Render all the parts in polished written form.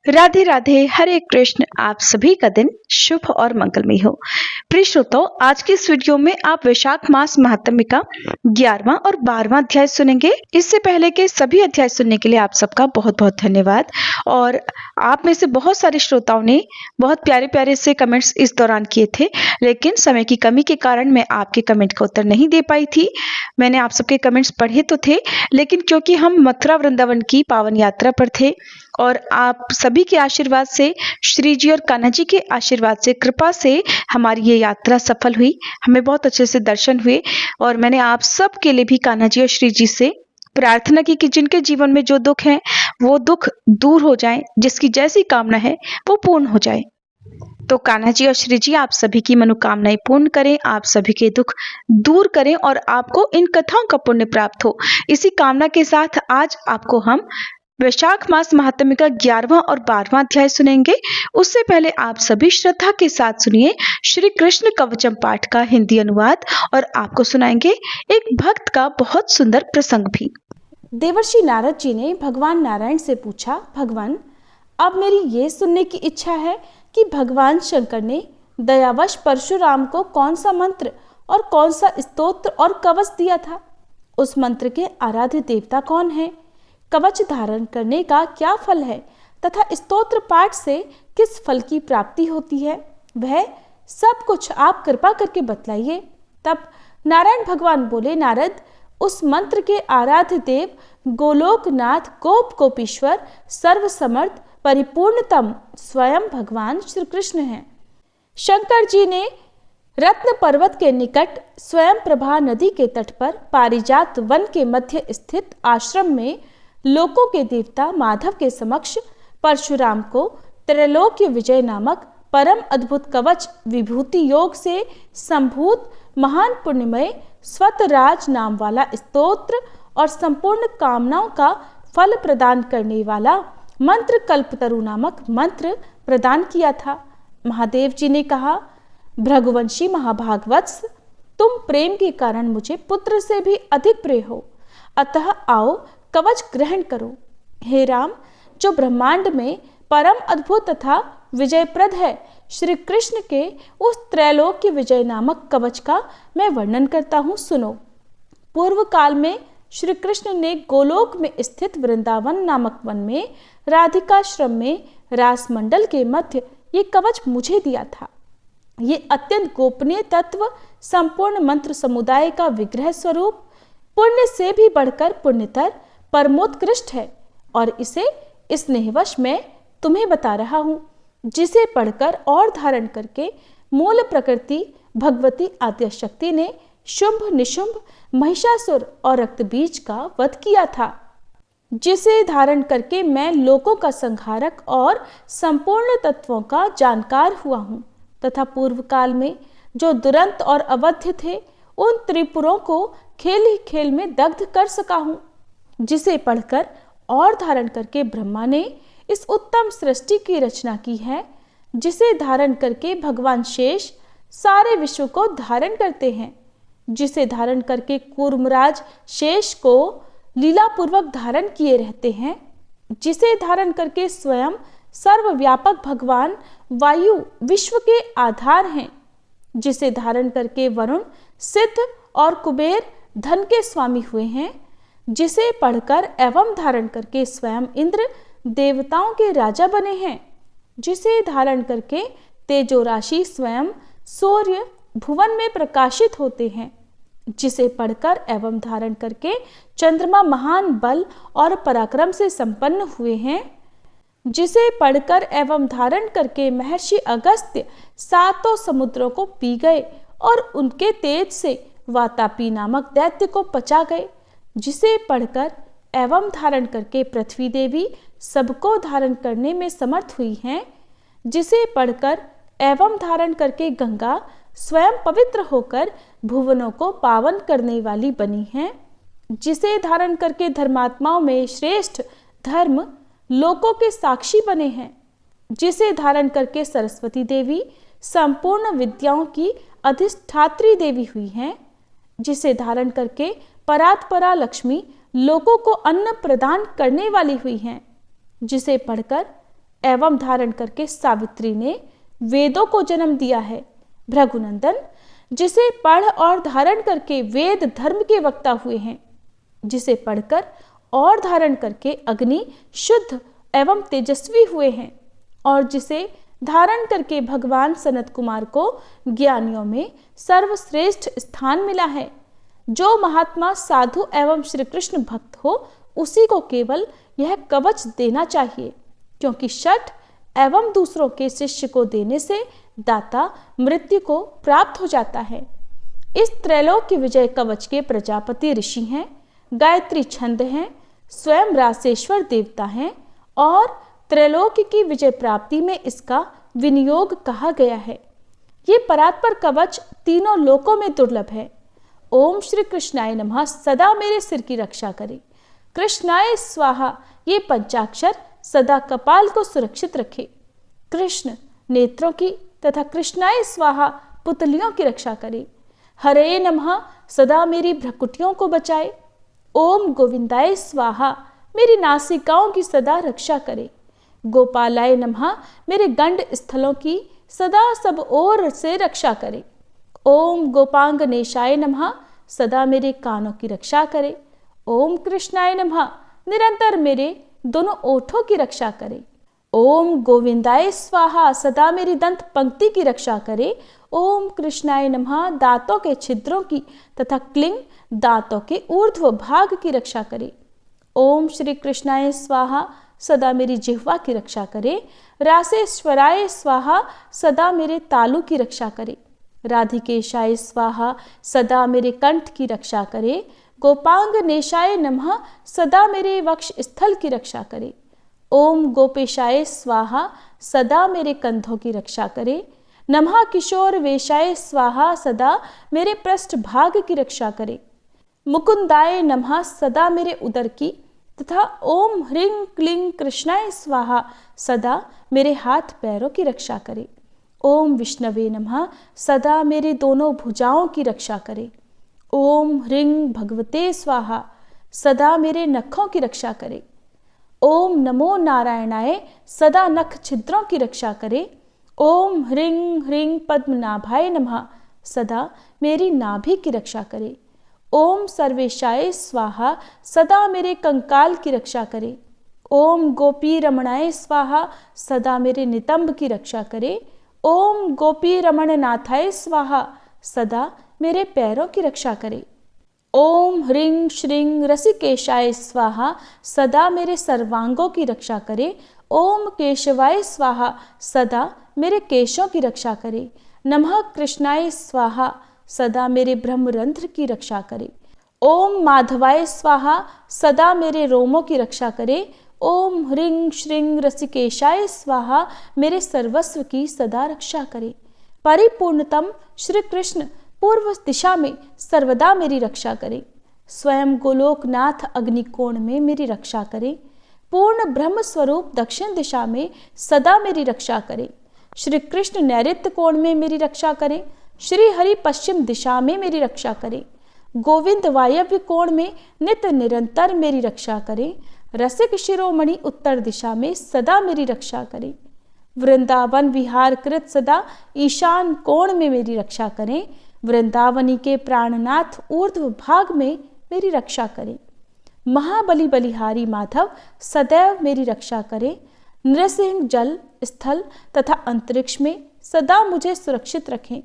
राधे राधे, हरे कृष्ण। आप सभी का दिन शुभ और मंगलमय हो। प्रिय श्रोताओं, आज की इस वीडियो में आप वैशाख मास महात्म्य का 11वां और 12वां अध्याय सुनेंगे। इससे पहले के सभी अध्याय सुनने के लिए आप सबका बहुत बहुत धन्यवाद। और आप में से बहुत सारे श्रोताओं ने बहुत प्यारे प्यारे से कमेंट्स इस दौरान किए थे, लेकिन समय की कमी के कारण मैं आपके कमेंट का उत्तर नहीं दे पाई थी। मैंने आप सबके कमेंट्स पढ़े तो थे, लेकिन क्योंकि हम मथुरा वृंदावन की पावन यात्रा पर थे और आप सभी के आशीर्वाद से, श्री जी और कान्हा जी के आशीर्वाद से, कृपा से हमारी ये यात्रा सफल हुई। हमें बहुत अच्छे से दर्शन हुए और मैंने आप सब के लिए भी कान्हा जी और श्री जी से प्रार्थना की कि जिनके जीवन में जो दुख है वो दुख दूर हो जाए, जिसकी जैसी कामना है वो पूर्ण हो जाए। तो कान्हा जी और श्री जी आप सभी की मनोकामनाएं पूर्ण करें, आप सभी के दुख दूर करें और आपको इन कथाओं का पुण्य प्राप्त हो। इसी कामना के साथ आज आपको हम वैशाख मास महात्म्य का 11वां और 12वां अध्याय सुनेंगे। उससे पहले आप सभी श्रद्धा के साथ सुनिए श्री कृष्ण कवचम पाठ का हिंदी अनुवाद और आपको सुनाएंगे एक भक्त का बहुत सुंदर प्रसंग भी। देवर्षि नारद जी ने भगवान नारायण से पूछा, भगवान, अब मेरी ये सुनने की इच्छा है कि भगवान शंकर ने दयावश परशुराम को कौन सा मंत्र और कौन सा स्तोत्र और कवच दिया था। उस मंत्र के आराध्य देवता कौन है, कवच धारण करने का क्या फल है तथा स्तोत्र पाठ से किस फल की प्राप्ति होती है, वह सब कुछ आप कृपा करके बतलाइए। तब नारायण भगवान बोले, नारद, उस मंत्र के आराध्य देव गोलोकनाथ गोप गोपीश्वर सर्वसमर्थ परिपूर्णतम स्वयं भगवान श्री कृष्ण हैं। शंकर जी ने रत्न पर्वत के निकट स्वयं प्रभा नदी के तट पर पारिजात वन के मध्य स्थित आश्रम में लोकों के देवता माधव के समक्ष परशुराम को त्रैलोक्य विजय नामक परम अद्भुत कवच विभूति योग से संभूत महान पुण्यमय स्वतराज नाम वाला स्तोत्र और संपूर्ण कामनाओं का फल प्रदान करने वाला मंत्र कल्पतरु नामक मंत्र प्रदान किया था। महादेव जी ने कहा, भृगुवंशी महाभागवत्स, तुम प्रेम के कारण मुझे पुत्र से भी अधिक प्रिय हो, अतः आओ कवच ग्रहण करो। हे राम, जो ब्रह्मांड में परम अद्भुत तथा विजयप्रद है, श्री कृष्ण के उस त्रैलोक्य विजय नामक कवच का मैं वर्णन करता हूँ, सुनो। पूर्व काल में श्री कृष्ण ने गोलोक में स्थित वृंदावन नामक वन में राधिकाश्रम में रासमंडल के मध्य ये कवच मुझे दिया था। ये अत्यंत गोपनीय तत्व संपूर्ण मंत्र समुदाय का विग्रह स्वरूप पुण्य से भी बढ़कर पुण्यतर परमोत्कृष्ट है और इसे स्नेहवश मैं तुम्हें बता रहा हूँ, जिसे पढ़कर और धारण करके मूल प्रकृति भगवती आद्य शक्ति ने शुंभ निशुंभ महिषासुर और रक्तबीज का वध किया था, जिसे धारण करके मैं लोकों का संहारक और संपूर्ण तत्वों का जानकार हुआ हूँ तथा पूर्व काल में जो दुरंत और अवध्य थे उन त्रिपुरों को खेल ही खेल में दग्ध कर सका हूँ, जिसे पढ़कर और धारण करके ब्रह्मा ने इस उत्तम सृष्टि की रचना की है, जिसे धारण करके भगवान शेष सारे विश्व को धारण करते हैं, जिसे धारण करके कूर्मराज शेष को लीलापूर्वक धारण किए रहते हैं, जिसे धारण करके स्वयं सर्वव्यापक भगवान वायु विश्व के आधार हैं, जिसे धारण करके वरुण सिद्ध और कुबेर धन के स्वामी हुए हैं, जिसे पढ़कर एवं धारण करके स्वयं इंद्र देवताओं के राजा बने हैं, जिसे धारण करके तेजो राशि स्वयं सूर्य भुवन में प्रकाशित होते हैं, जिसे पढ़कर एवं धारण करके चंद्रमा महान बल और पराक्रम से संपन्न हुए हैं, जिसे पढ़कर एवं धारण करके महर्षि अगस्त्य सातों समुद्रों को पी गए और उनके तेज से वातापी नामक दैत्य को पचा गए, जिसे पढ़कर एवं धारण करके पृथ्वी देवी सबको धारण करने में समर्थ हुई हैं, जिसे पढ़कर एवं धारण करके गंगा स्वयं पवित्र होकर भुवनों को पावन करने वाली बनी है, जिसे धारण करके धर्मात्माओं में श्रेष्ठ धर्म लोकों के साक्षी बने हैं, जिसे धारण करके सरस्वती देवी संपूर्ण विद्याओं की अधिष्ठात्री देवी हुई हैं, जिसे धारण करके परात्परा लक्ष्मी लोगों को अन्न प्रदान करने वाली हुई हैं, जिसे पढ़कर एवं धारण करके सावित्री ने वेदों को जन्म दिया है। भृगुनंदन, जिसे पढ़ और धारण करके वेद धर्म के वक्ता हुए हैं, जिसे पढ़कर और धारण करके अग्नि शुद्ध एवं तेजस्वी हुए हैं, और जिसे धारण करके भगवान सनत कुमार को ज्ञानियों में सर्वश्रेष्ठ स्थान मिला है। जो महात्मा साधु एवं श्री कृष्ण भक्त हो, उसी को केवल यह कवच देना चाहिए, क्योंकि शठ एवं दूसरों के शिष्य को देने से दाता मृत्यु को प्राप्त हो जाता है। इस त्रैलोक्य विजय कवच के प्रजापति ऋषि हैं, गायत्री छंद हैं, स्वयं रासेश्वर देवता हैं, और त्रैलोक्य की विजय प्राप्ति में इसका विनियोग कहा गया है। ये परात्पर कवच तीनों लोकों में दुर्लभ है। ओम श्री कृष्णाय नमः सदा मेरे सिर की रक्षा करे। कृष्णाय स्वाहा ये पंचाक्षर सदा कपाल को सुरक्षित रखे। कृष्ण नेत्रों की तथा कृष्णाय स्वाहा पुतलियों की रक्षा करे। हरे नमः सदा मेरी भ्रकुटियों को बचाए। ओम गोविंदाय स्वाहा मेरी नासिकाओं की सदा रक्षा करे। गोपालाय नमः मेरे गंड स्थलों की सदा सब ओर से रक्षा करे। ओम गोपांगनेशाय नमः सदा मेरे कानों की रक्षा करे। ओम कृष्णाय नमः निरंतर मेरे दोनों ओठों की रक्षा करे। ओम गोविंदाय स्वाहा सदा मेरी दंत पंक्ति की रक्षा करे। ओम कृष्णाय नमः दांतों के छिद्रों की तथा क्लिंग दांतों के ऊर्ध्व भाग की रक्षा करे। ओम श्री कृष्णाय स्वाहा सदा मेरी जिह्वा की रक्षा करे। रासेश्वराय स्वाहा सदा मेरे तालु की रक्षा करे। राधिकेशाय स्वाहा सदा मेरे कंठ की रक्षा करे। गोपांगनेशाय नमः सदा मेरे वक्ष स्थल की रक्षा करे। ओम गोपेशाय स्वाहा सदा मेरे कंधों की रक्षा करे। नमः किशोर वेशाय स्वाहा सदा मेरे पृष्ठ भाग की रक्षा करे। मुकुंदाय नमः सदा मेरे उदर की तथा ओम ह्रीं क्लीं कृष्णाय स्वाहा सदा मेरे हाथ पैरों की रक्षा करे। ओम विष्णवे नमः सदा मेरी दोनों भुजाओं की रक्षा करे। ओम ह्रीं भगवते स्वाहा सदा मेरे नखों की रक्षा करे। ओम नमो नारायणाय सदा नख छिद्रों की रक्षा करे। ओम ह्रीं ह्रीं पद्मनाभाय नमः सदा मेरी नाभि की रक्षा करे। ओम सर्वेशाय स्वाहा सदा मेरे कंकाल की रक्षा करे। ओम गोपी रमणाय स्वाहा सदा मेरे नितंब की रक्षा करे। ओम गोपी रमण नाथाय स्वाहा सदा मेरे पैरों की रक्षा करे। ओम ह्रीं श्रीं रसिकेशाय स्वाहा सदा मेरे सर्वांगों की रक्षा करे। ओम केशवाय स्वाहा सदा मेरे केशों की रक्षा करे। नमः कृष्णाय स्वाहा सदा मेरे ब्रह्मरंध्र की रक्षा करे। ओम माधवाय स्वाहा सदा मेरे रोमों की रक्षा करे। ओम ह्रीं श्रीं रसिकेशाय स्वाहा मेरे सर्वस्व की सदा रक्षा करे। परिपूर्णतम श्री कृष्ण पूर्व दिशा में सर्वदा मेरी रक्षा करे। स्वयं गोलोकनाथ अग्निकोण में मेरी रक्षा करे। पूर्ण ब्रह्म स्वरूप दक्षिण दिशा में सदा मेरी रक्षा करे। श्री कृष्ण नैऋत्य कोण में मेरी रक्षा करे। श्री हरि पश्चिम दिशा में मेरी रक्षा करे। गोविंद वायव्य कोण में नित्य निरंतर मेरी रक्षा करे। रसिक शिरोमणि उत्तर दिशा में सदा मेरी रक्षा करे। वृंदावन विहार कृत सदा ईशान कोण में मेरी रक्षा करें। वृंदावनी के प्राणनाथ ऊर्ध्व भाग में मेरी रक्षा करें। महाबली बलिहारी माधव सदैव मेरी रक्षा करें। नृसिंह जल स्थल तथा अंतरिक्ष में सदा मुझे सुरक्षित रखें।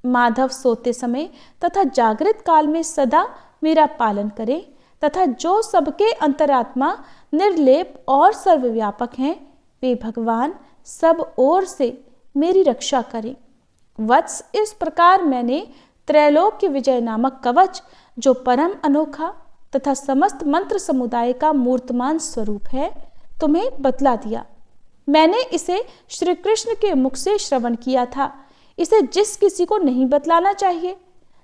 माधव सोते समय तथा जागृत काल में सदा मेरा पालन करें तथा जो सबके अंतरात्मा निर्लेप और सर्वव्यापक हैं, वे भगवान सब ओर से मेरी रक्षा करें। वत्स, इस प्रकार मैंने त्रैलोक्य विजय नामक कवच, जो परम अनोखा तथा समस्त मंत्र समुदाय का मूर्तमान स्वरूप है, तुम्हें बतला दिया। मैंने इसे श्री कृष्ण के मुख से श्रवण किया था। इसे जिस किसी को नहीं बतलाना चाहिए,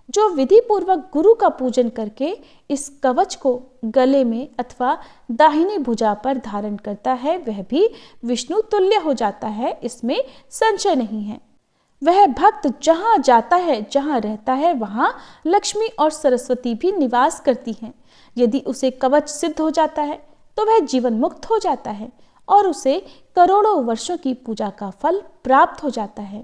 जो विधि पूर्वक गुरु का पूजन करके इस कवच को गले में अथवा दाहिनी भुजा पर धारण करता है, वह भी विष्णु तुल्य हो जाता है, इसमें संशय नहीं है। वह भक्त जहाँ जाता है, जहाँ रहता है, वहाँ लक्ष्मी और सरस्वती भी निवास करती हैं। यदि उसे कवच सिद्ध हो जाता है तो वह जीवन मुक्त हो जाता है और उसे करोड़ों वर्षों की पूजा का फल प्राप्त हो जाता है।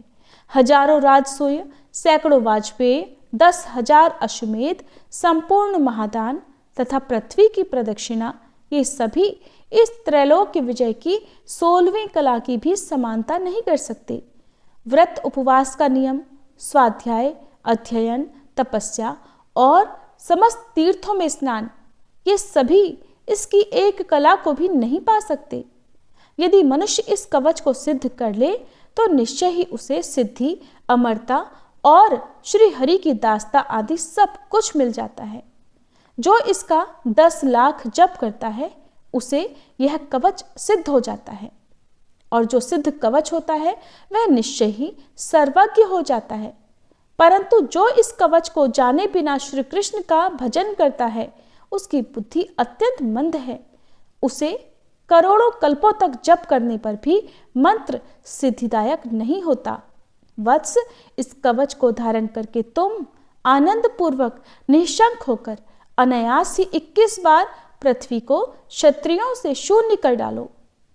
हजारों राजसूय, सैकड़ों वाजपेय, 10,000 अश्वमेध, संपूर्ण महादान तथा पृथ्वी की प्रदक्षिणा, ये सभी इस त्रैलोक्य विजय की 16वीं कला की भी समानता नहीं कर सकते। व्रत उपवास का नियम, स्वाध्याय, अध्ययन, तपस्या और समस्त तीर्थों में स्नान, ये सभी इसकी एक कला को भी नहीं पा सकते। यदि मनुष्य इस कवच को सिद्ध कर ले तो निश्चय ही उसे सिद्धि, अमरता और श्री हरि की दास्ता आदि सब कुछ मिल जाता है। जो इसका 10 लाख जप करता है उसे यह कवच सिद्ध हो जाता है, और जो सिद्ध कवच होता है वह निश्चय ही सर्वज्ञ हो जाता है। परंतु जो इस कवच को जाने बिना श्री कृष्ण का भजन करता है उसकी बुद्धि अत्यंत मंद है। उसे करोड़ों कल्पों तक जप करने पर भी मंत्र सिद्धिदायक नहीं होता। वत्स, इस कवच को धारण करके तुम आनंद पूर्वक निःशंक होकर अनायास ही 21 बार पृथ्वी को क्षत्रियों से शून्य कर डालो।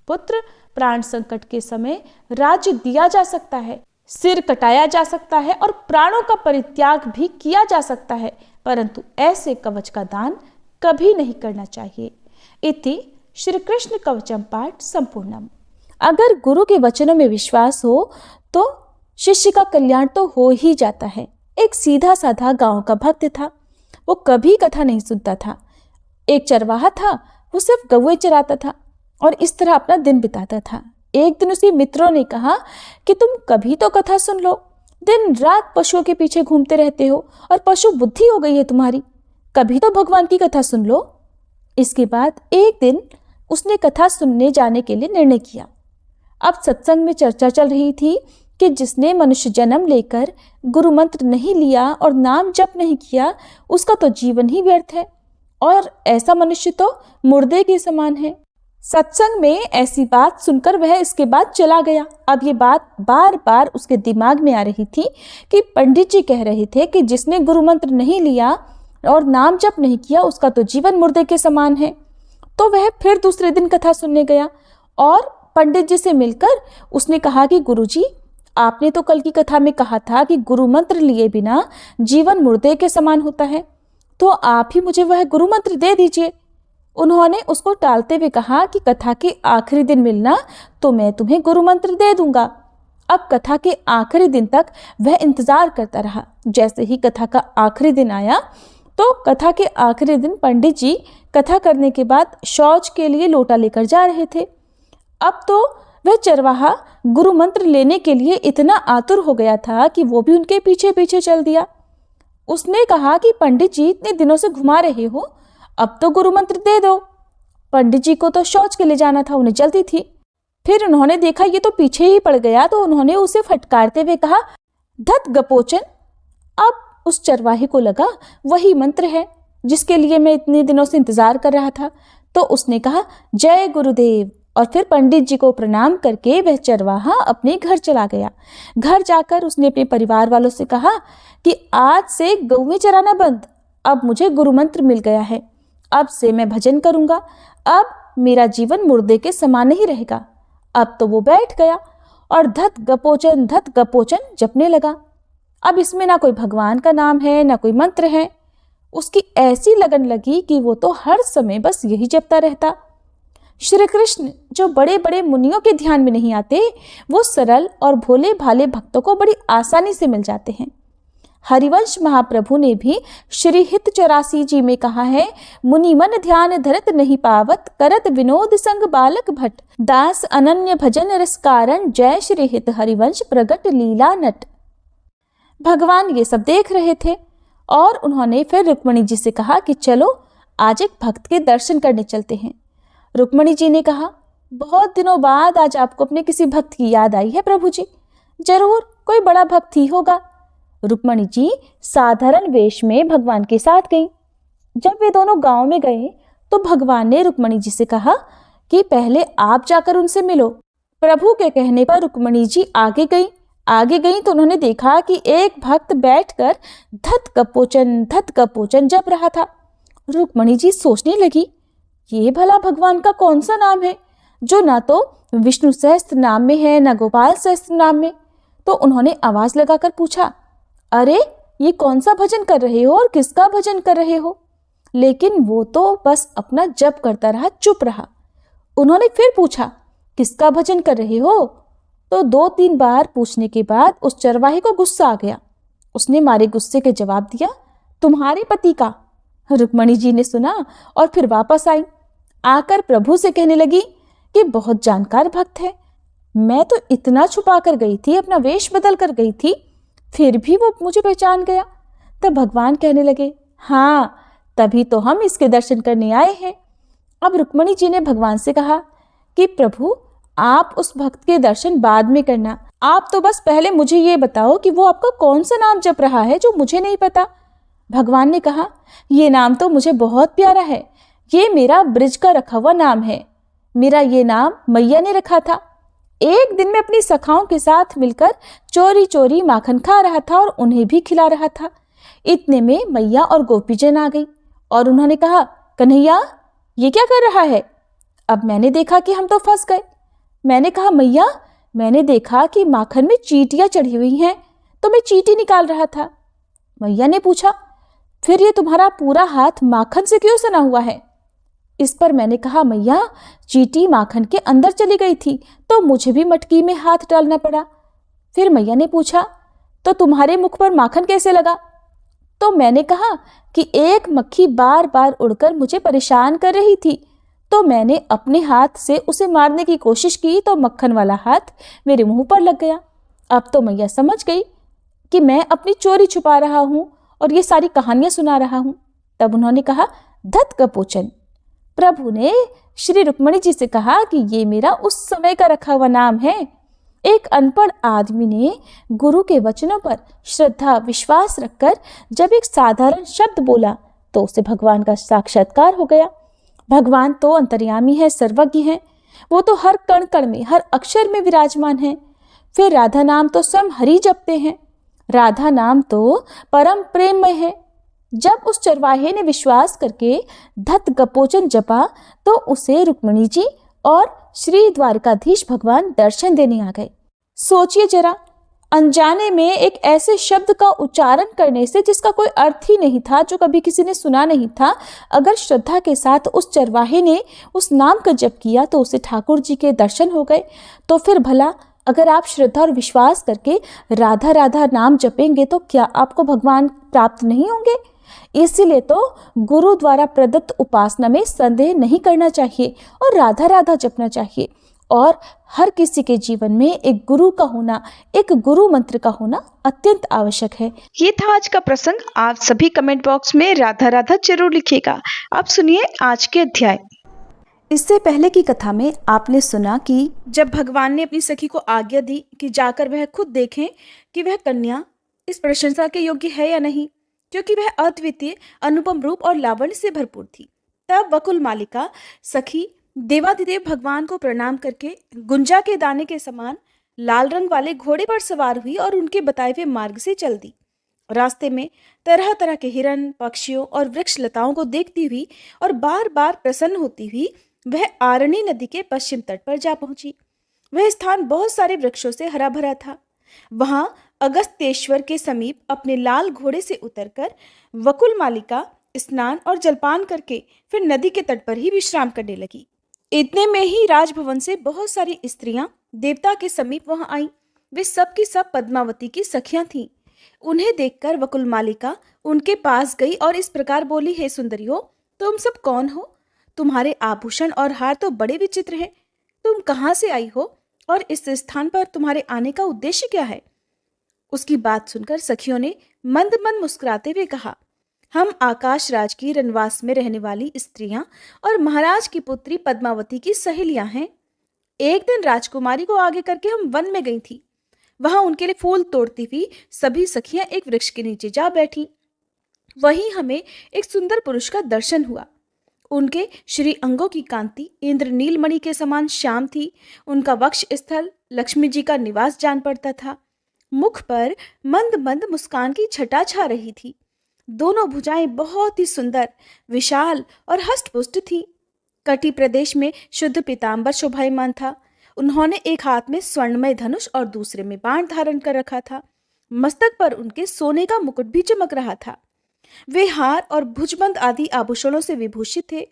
पुत्र, प्राण संकट के समय राज्य दिया जा सकता है, सिर कटाया जा सकता है और प्राणों का परित्याग भी किया जा सकता है, परंतु ऐसे कवच का दान कभी नहीं करना चाहिए। इति श्री कृष्ण कवचम पाठ संपूर्णम। अगर गुरु के वचनों में विश्वास हो तो शिष्य का कल्याण तो हो ही जाता है। एक सीधा साधा गांव का भक्त था। वो कभी कथा नहीं सुनता था। एक चरवाहा था, वो सिर्फ गौएं चराता था और इस तरह अपना दिन बिताता था। एक दिन उसके मित्रों ने कहा कि तुम कभी तो कथा सुन लो, दिन रात पशुओं के पीछे घूमते रहते हो और पशु बुद्धि हो गई है तुम्हारी, कभी तो भगवान की कथा सुन लो। इसके बाद एक दिन उसने कथा सुनने जाने के लिए निर्णय किया। अब सत्संग में चर्चा चल रही थी कि जिसने मनुष्य जन्म लेकर गुरु मंत्र नहीं लिया और नाम जप नहीं किया उसका तो जीवन ही व्यर्थ है, और ऐसा मनुष्य तो मुर्दे के समान है। सत्संग में ऐसी बात सुनकर वह इसके बाद चला गया। अब ये बात बार बार उसके दिमाग में आ रही थी कि पंडित जी कह रहे थे कि जिसने गुरु मंत्र नहीं लिया और नाम जप नहीं किया उसका तो जीवन मुर्दे के समान है। तो वह फिर दूसरे दिन कथा सुनने गया और पंडित जी से मिलकर उसने कहा कि गुरुजी, आपने तो कल की कथा में कहा था कि गुरु मंत्र लिए बिना जीवन मुर्दे के समान होता है, तो आप ही मुझे वह गुरु मंत्र दे दीजिए। उन्होंने उसको टालते हुए कहा कि कथा के आखिरी दिन मिलना तो मैं तुम्हें गुरु मंत्र दे दूंगा। अब कथा के आखिरी दिन तक वह इंतजार करता रहा। जैसे ही कथा का आखिरी दिन आया तो कथा के आखिरी दिन पंडित जी कथा करने के बाद शौच के लिए लोटा लेकर जा रहे थे। अब तो वह चरवाहा गुरु मंत्र लेने के लिए इतना आतुर हो गया था कि वो भी उनके पीछे पीछे चल दिया। उसने कहा कि पंडित जी इतने दिनों से घुमा रहे हो, अब तो गुरु मंत्र दे दो। पंडित जी को तो शौच के लिए जाना था, उन्हें जल्दी थी। फिर उन्होंने देखा ये तो पीछे ही पड़ गया, तो उन्होंने उसे फटकारते हुए कहा, धत गपोचन। अब उस चरवाहे को लगा वही मंत्र है जिसके लिए मैं इतने दिनों से इंतजार कर रहा था। तो उसने कहा, जय गुरुदेव, और फिर पंडित जी को प्रणाम करके वह चरवाहा अपने घर चला गया। घर जाकर उसने अपने परिवार वालों से कहा कि आज से गौएं चराना बंद, अब मुझे गुरु मंत्र मिल गया है, अब से मैं भजन करूंगा, अब मेरा जीवन मुर्दे के समान ही रहेगा। अब तो वो बैठ गया और धत गपोचन जपने लगा। अब इसमें ना कोई भगवान का नाम है ना कोई मंत्र है। उसकी ऐसी लगन लगी कि वो तो हर समय बस यही जपता रहता। श्री कृष्ण जो बड़े बड़े मुनियों के ध्यान में नहीं आते, वो सरल और भोले भाले भक्तों को बड़ी आसानी से मिल जाते हैं। हरिवंश महाप्रभु ने भी श्री हित 84 जी में कहा है, मुनि मन ध्यान धरत नहीं पावत, करत विनोद संग बालक भट्ट, दास अनन्य भजन रस कारण, जय श्री हित हरिवंश प्रगट लीला नट। भगवान ये सब देख रहे थे और उन्होंने फिर रुक्मणी जी से कहा कि चलो आज एक भक्त के दर्शन करने चलते हैं। रुक्मणी जी ने कहा, बहुत दिनों बाद आज आपको अपने किसी भक्त की याद आई है प्रभु जी, जरूर कोई बड़ा भक्त ही होगा। रुक्मणी जी साधारण वेश में भगवान के साथ गईं। जब वे दोनों गांव में गए तो भगवान ने रुक्मणी जी से कहा कि पहले आप जाकर उनसे मिलो। प्रभु के कहने पर रुक्मणी जी आगे गई तो उन्होंने देखा कि एक भक्त बैठकर धत कपोचन जप रहा था। रुक्मणी जी सोचने लगी, ये भला भगवान का कौन सा नाम है जो ना तो विष्णु सहस्त्र नाम में है ना गोपाल सहस्त्र नाम में। तो उन्होंने आवाज लगाकर पूछा, अरे ये कौन सा भजन कर रहे हो और किसका भजन कर रहे हो? लेकिन वो तो बस अपना जप करता रहा, चुप रहा। उन्होंने फिर पूछा, किसका भजन कर रहे हो? तो 2-3 बार पूछने के बाद उस चरवाहे को गुस्सा आ गया। उसने मारे गुस्से के जवाब दिया, तुम्हारे पति का। रुक्मणी जी ने सुना और फिर वापस आई, आकर प्रभु से कहने लगी कि बहुत जानकार भक्त है, मैं तो इतना छुपा कर गई थी, अपना वेश बदल कर गई थी, फिर भी वो मुझे पहचान गया। तब भगवान कहने लगे, हाँ तभी तो हम इसके दर्शन करने आए हैं। अब रुक्मणी जी ने भगवान से कहा कि प्रभु आप उस भक्त के दर्शन बाद में करना, आप तो बस पहले मुझे ये बताओ कि वो आपका कौन सा नाम जप रहा है जो मुझे नहीं पता। भगवान ने कहा, ये नाम तो मुझे बहुत प्यारा है, ये मेरा ब्रिज का रखा हुआ नाम है, मेरा ये नाम मैया ने रखा था। एक दिन मैं अपनी सखाओं के साथ मिलकर चोरी चोरी माखन खा रहा था और उन्हें भी खिला रहा था। इतने में मैया और गोपीजन आ गई और उन्होंने कहा, कन्हैया ये क्या कर रहा है? अब मैंने देखा कि हम तो फंस गए। मैंने कहा, मैया मैंने देखा कि माखन में चींटियां चढ़ी हुई हैं, तो मैं चींटी निकाल रहा था। मैया ने पूछा, फिर ये तुम्हारा पूरा हाथ माखन से क्यों सना हुआ है? इस पर मैंने कहा, मैया चींटी माखन के अंदर चली गई थी तो मुझे भी मटकी में हाथ डालना पड़ा। फिर मैया ने पूछा, तो तुम्हारे मुख पर माखन कैसे लगा? तो मैंने कहा कि एक मक्खी बार बार उड़कर मुझे परेशान कर रही थी, तो मैंने अपने हाथ से उसे मारने की कोशिश की तो मक्खन वाला हाथ मेरे मुंह पर लग गया। अब तो मैया समझ गई कि मैं अपनी चोरी छुपा रहा हूँ और ये सारी कहानियां सुना रहा हूँ। तब उन्होंने कहा, धत कपोचन। प्रभु ने श्री रुक्मणी जी से कहा कि ये मेरा उस समय का रखा हुआ नाम है। एक अनपढ़ आदमी ने गुरु के वचनों पर श्रद्धा विश्वास रखकर जब एक साधारण शब्द बोला तो उसे भगवान का साक्षात्कार हो गया। भगवान तो अंतर्यामी है, सर्वज्ञ है, वो तो हर कण कण में हर अक्षर में विराजमान है। फिर राधा नाम तो स्वयं हरि जपते हैं, राधा नाम तो परम प्रेममय है। जब उस चरवाहे ने विश्वास करके धत गपोचन जपा तो उसे रुक्मणी जी और श्री द्वारकाधीश भगवान दर्शन देने आ गए। सोचिए जरा, अनजाने में एक ऐसे शब्द का उच्चारण करने से जिसका कोई अर्थ ही नहीं था, जो कभी किसी ने सुना नहीं था, अगर श्रद्धा के साथ उस चरवाहे ने उस नाम का जप किया तो उसे ठाकुर जी के दर्शन हो गए। तो फिर भला अगर आप श्रद्धा और विश्वास करके राधा राधा नाम जपेंगे तो क्या आपको भगवान प्राप्त नहीं होंगे? इसीलिए तो गुरु द्वारा प्रदत्त उपासना में संदेह नहीं करना चाहिए और राधा राधा जपना चाहिए। और हर किसी के जीवन में एक गुरु का होना, एक गुरु मंत्र का होना अत्यंत आवश्यक है। ये था आज का प्रसंग। आप सभी कमेंट बॉक्स में राधा राधा जरूर लिखिएगा। अब सुनिए आज के अध्याय। इससे पहले की कथा में आपने सुना कि जब भगवान ने अपनी सखी को आज्ञा दी कि जाकर वह खुद देखें कि वह कन्या इस प्रशंसा के योग्य है या नहीं, क्योंकि वह अद्वितीय अनुपम रूप और लावण्य से भरपूर थी, तब वकुल मालिका सखी देवाधिदेव भगवान को प्रणाम करके गुंजा के दाने के समान लाल रंग वाले घोड़े पर सवार हुई और उनके बताए हुए मार्ग से चल दी। रास्ते में तरह तरह के हिरन, पक्षियों और वृक्ष लताओं को देखती हुई और बार बार प्रसन्न होती हुई वह आरणी नदी के पश्चिम तट पर जा पहुंची। वह स्थान बहुत सारे वृक्षों से हरा भरा था। वहां अगस्त्येश्वर के समीप अपने लाल घोड़े से उतरकर वकुल मालिका स्नान और जलपान करके फिर नदी के तट पर ही विश्राम करने लगी। इतने में ही राजभवन से बहुत सारी स्त्रियां देवता के समीप वहां आईं। वे सब की सब पद्मावती की सखियां थीं। उन्हें देखकर वकुल मालिका उनके पास गई और इस प्रकार बोली, हे सुंदरियों, तुम सब कौन हो? तुम्हारे आभूषण और हार तो बड़े विचित्र हैं। तुम कहाँ से आई हो और इस स्थान पर तुम्हारे आने का उद्देश्य क्या है? उसकी बात सुनकर सखियों ने मंद मंद मुस्कुराते हुए कहा, हम आकाश राज की रनवास में रहने वाली स्त्रियां और महाराज की पुत्री पद्मावती की सहेलियां हैं। एक दिन राजकुमारी को आगे करके हम वन में गई थी। वहां उनके लिए फूल तोड़ती हुई सभी सखियां एक वृक्ष के नीचे जा बैठी। वहीं हमें एक सुंदर पुरुष का दर्शन हुआ। उनके श्री अंगों की कांति इंद्र नीलमणि के समान श्याम थी। उनका वक्ष स्थल लक्ष्मी जी का निवास जान पड़ता था। मुख पर मंद मंद मुस्कान की छटा छा रही थी। दोनों भुजाएं बहुत ही सुंदर, विशाल और हष्टपुष्ट थी। कटी प्रदेश में शुद्ध पीताम्बर शोभायमान था। उन्होंने एक हाथ में स्वर्णमय धनुष और दूसरे में बाण धारण कर रखा था। मस्तक पर उनके सोने का मुकुट भी चमक रहा था। वे हार और भुजबंद आदि आभूषणों से विभूषित थे।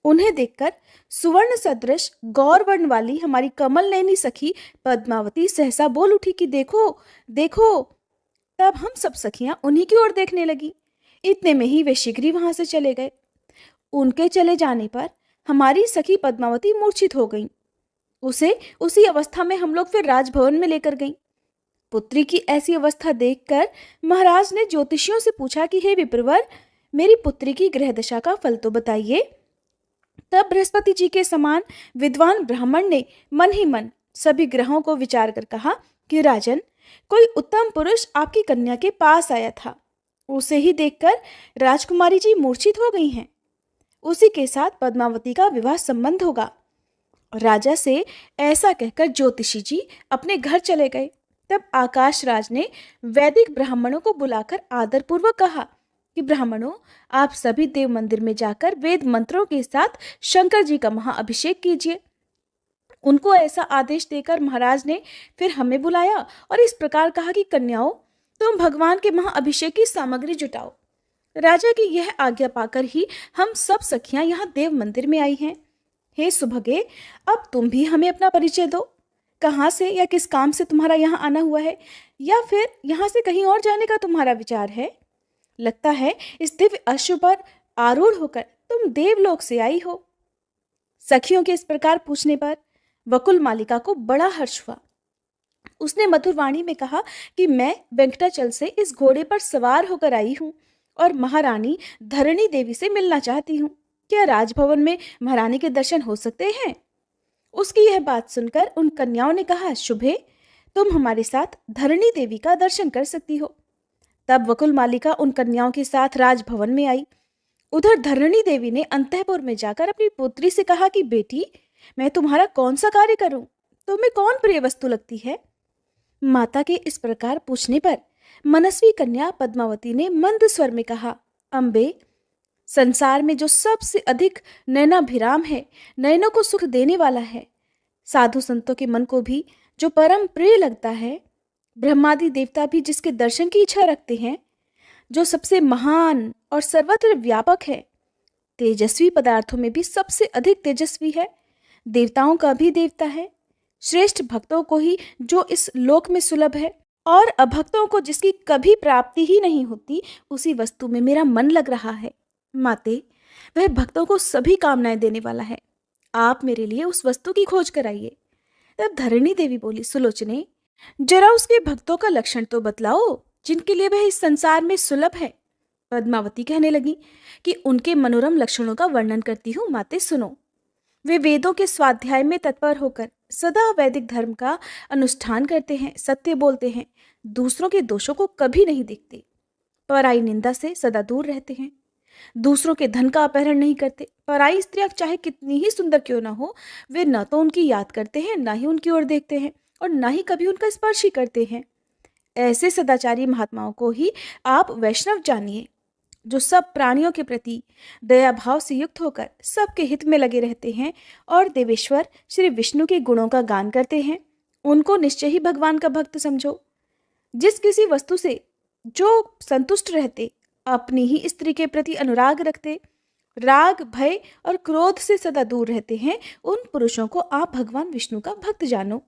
उन्हें देखकर सुवर्ण सदृश गौर वर्ण वाली हमारी कमल नयनी सखी पद्मावती सहसा बोल उठी कि देखो देखो। तब हम सब सखियां उन्हीं की ओर देखने लगी। इतने में ही वे शीघ्र वहां से चले गए। उनके चले जाने पर हमारी सखी पद्मावती मूर्छित हो गई। उसे उसी अवस्था में हम लोग फिर राजभवन में लेकर गईं। पुत्री की ऐसी अवस्था देखकर महाराज ने ज्योतिषियों से पूछा कि हे विप्रवर, मेरी पुत्री की ग्रह दशा का फल तो बताइए। तब बृहस्पति जी के समान विद्वान ब्राह्मण ने मन ही मन सभी ग्रहों को विचार कर कहा कि राजन, कोई उत्तम पुरुष आपकी कन्या के पास आया था। उसे ही देखकर राजकुमारी जी मूर्छित हो गई हैं। उसी के साथ पद्मावती का विवाह संबंध होगा। राजा से ऐसा कहकर ज्योतिषी जी अपने घर चले गए। तब आकाश राज ने वैदिक ब्राह्मणों को बुलाकर आदरपूर्वक कहा कि ब्राह्मणों, आप सभी देव मंदिर में जाकर वेद मंत्रों के साथ शंकर जी का महाअभिषेक कीजिए। उनको ऐसा आदेश देकर महाराज ने फिर हमें बुलाया और इस प्रकार कहा कि कन्याओं, तुम भगवान के महाअभिषेक की सामग्री जुटाओ। राजा की यह आज्ञा पाकर ही हम सब सखियां यहाँ देव मंदिर में आई हैं। हे सुभगे, अब तुम भी हमें अपना परिचय दो। कहाँ से या किस काम से तुम्हारा यहाँ आना हुआ है, या फिर यहाँ से कहीं और जाने का तुम्हारा विचार है? लगता है इस दिव्य अश्व पर आरूढ़ होकर तुम देवलोक से आई हो। सखियों के इस प्रकार पूछने पर वकुल मालिका को बड़ा हर्ष हुआ। उसने मधुर वाणी में कहा कि मैं वेंकटाचल से इस घोड़े पर सवार होकर आई हूँ और महारानी धरणी देवी से मिलना चाहती हूँ। क्या राजभवन में महारानी के दर्शन हो सकते हैं? उसकी यह बात सुनकर उन कन्याओं ने कहा, शुभे, तुम हमारे साथ धरणी देवी का दर्शन कर सकती हो। तब वकुल मालिका उन कन्याओं के साथ राजभवन में आई। उधर धरणी देवी ने अंतःपुर में जाकर अपनी पुत्री से कहा कि बेटी, मैं तुम्हारा कौन सा कार्य करूं? तुम्हें कौन प्रिय वस्तु लगती है? माता के इस प्रकार पूछने पर मनस्वी कन्या पद्मावती ने मंद स्वर में कहा, अम्बे, संसार में जो सबसे अधिक नयनाभिराम है, नयनों को सुख देने वाला है, साधु संतों के मन को भी जो परम प्रिय लगता है, ब्रह्मादि देवता भी जिसके दर्शन की इच्छा रखते हैं, जो सबसे महान और सर्वत्र व्यापक है, तेजस्वी पदार्थों में भी सबसे अधिक तेजस्वी है, देवताओं का भी देवता है, श्रेष्ठ भक्तों को ही जो इस लोक में सुलभ है और अभक्तों को जिसकी कभी प्राप्ति ही नहीं होती, उसी वस्तु में मेरा मन लग रहा है। माते, वह भक्तों को सभी कामनाएं देने वाला है। आप मेरे लिए उस वस्तु की खोज कराइए। तब धरणी देवी बोली, सुलोचने, जरा उसके भक्तों का लक्षण तो बतलाओ जिनके लिए वह इस संसार में सुलभ है। पद्मावती कहने लगी कि उनके मनोरम लक्षणों का वर्णन करती हूँ, माते सुनो। वे वेदों के स्वाध्याय में तत्पर होकर सदा वैदिक धर्म का अनुष्ठान करते हैं, सत्य बोलते हैं, दूसरों के दोषों को कभी नहीं देखते, पराई निंदा से सदा दूर रहते हैं, दूसरों के धन का अपहरण नहीं करते। पराई स्त्रियां चाहे कितनी ही सुंदर क्यों ना हो, वे न तो उनकी याद करते हैं, ना ही उनकी ओर देखते हैं और ना ही कभी उनका स्पर्श ही करते हैं। ऐसे सदाचारी महात्माओं को ही आप वैष्णव जानिए, जो सब प्राणियों के प्रति दया भाव से युक्त होकर सबके हित में लगे रहते हैं और देवेश्वर श्री विष्णु के गुणों का गान करते हैं। उनको निश्चय ही भगवान का भक्त समझो। जिस किसी वस्तु से जो संतुष्ट रहते, अपनी ही स्त्री के प्रति अनुराग रखते, राग भय और क्रोध से सदा दूर रहते हैं, उन पुरुषों को आप भगवान विष्णु का भक्त जानो।